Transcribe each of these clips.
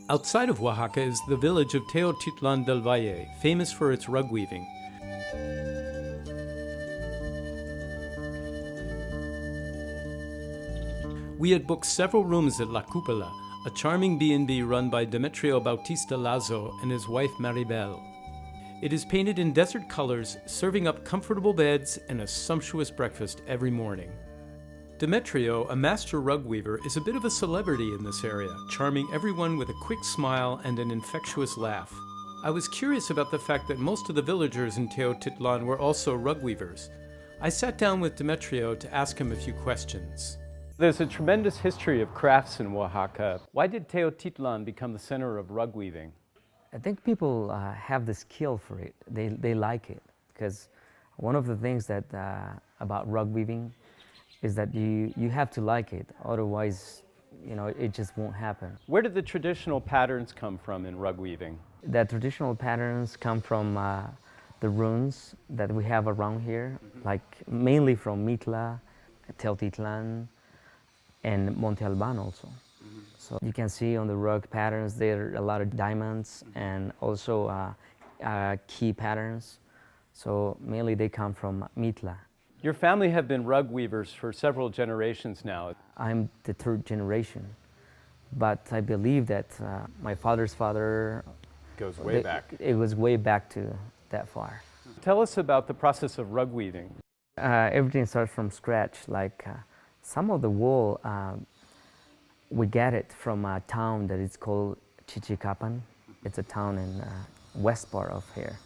Outside of Oaxaca is the village of Teotitlan del Valle, famous for its rug weaving. We had booked several rooms at La Cupola, a charming B&B run by Demetrio Bautista Lazo and his wife Maribel. It is painted in desert colors, serving up comfortable beds and a sumptuous breakfast every morning. Demetrio, a master rug weaver, is a bit of a celebrity in this area, charming everyone with a quick smile and an infectious laugh. I was curious about the fact that most of the villagers in Teotitlan were also rug weavers. I sat down with Demetrio to ask him a few questions. There's a tremendous history of crafts in Oaxaca. Why did Teotitlan become the center of rug weaving? I think people have the skill for it. They like it, because one of the things that about rug weaving is that you have to like it, otherwise, it just won't happen. Where did the traditional patterns come from in rug weaving? The traditional patterns come from the runes that we have around here, like mainly from Mitla, Teotitlan, and Monte Alban also. So you can see on the rug patterns there are a lot of diamonds and also key patterns. So mainly they come from Mitla. Your family have been rug weavers for several generations now. I'm the third generation, but I believe that my father's father Goes way back. It was way back to that far. Tell us about the process of rug weaving. Everything starts from scratch. Like some of the wool, we get it from a town that is called Chichicapan. It's a town in west part of here.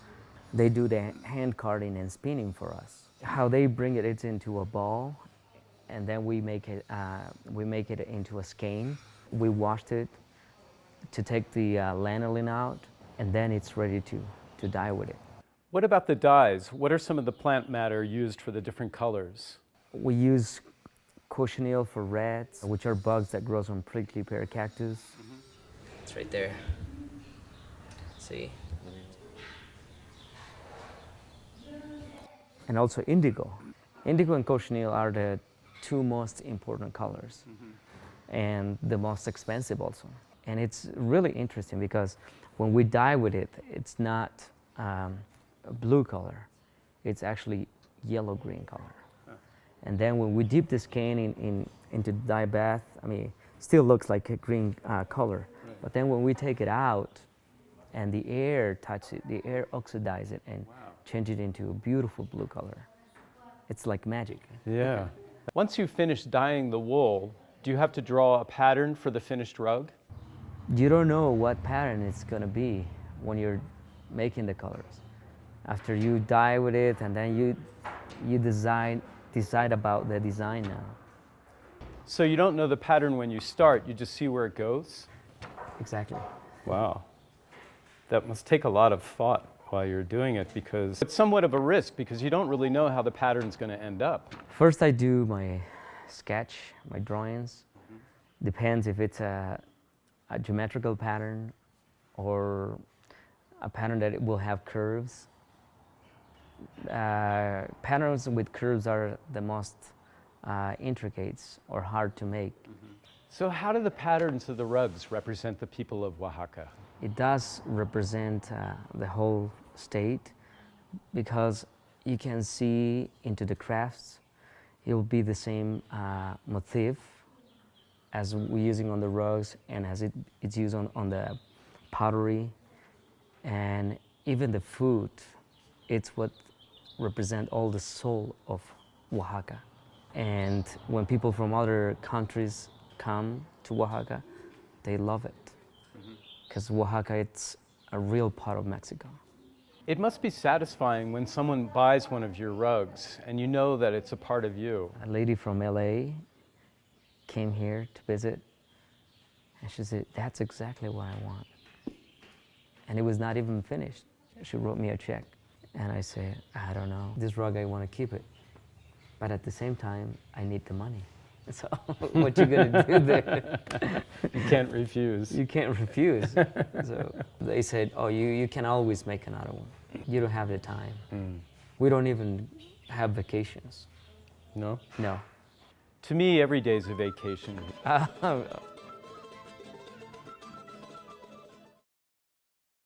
They do the hand carding and spinning for us. How they bring it, it's into a ball, and then we make it into a skein. We washed it to take the lanolin out, and then it's ready to dye with it. What about the dyes? What are some of the plant matter used for the different colors? We use cochineal for reds, which are bugs that grows on prickly pear cactus. It's right there. See? And also indigo. Indigo and cochineal are the two most important colors, and the most expensive also. And it's really interesting because when we dye with it, it's not a blue color, it's actually yellow-green color. And then when we dip the skein into dye bath, it still looks like a green color. But then when we take it out and the air touches it, the air oxidizes it and change it into a beautiful blue color. It's like magic. Yeah. Once you finish dyeing the wool, do you have to draw a pattern for the finished rug? You don't know what pattern it's going to be when you're making the colors. After you dye with it, and then you decide about the design now. So you don't know the pattern when you start, you just see where it goes? Exactly. Wow. That must take a lot of thought while you're doing it, because it's somewhat of a risk because you don't really know how the pattern's going to end up. First I do my sketch, my drawings. Depends if it's a geometrical pattern or a pattern that it will have curves. Patterns with curves are the most intricate or hard to make. So how do the patterns of the rugs represent the people of Oaxaca? It does represent the whole state, because you can see into the crafts. It will be the same motif as we're using on the rugs and as it's used on the pottery, and even the food. It's what represent all the soul of Oaxaca. And when people from other countries come to Oaxaca, they love it, because Oaxaca, it's a real part of Mexico. It must be satisfying when someone buys one of your rugs and you know that it's a part of you. A lady from LA came here to visit, and she said, "That's exactly what I want." And it was not even finished. She wrote me a check, and I said, "I don't know, this rug, I want to keep it, but at the same time, I need the money." So what you gonna do there? You can't refuse. You can't refuse. So they said, "Oh, you can always make another one. You don't have the time. We don't even have vacations." No? No. To me, every day's a vacation.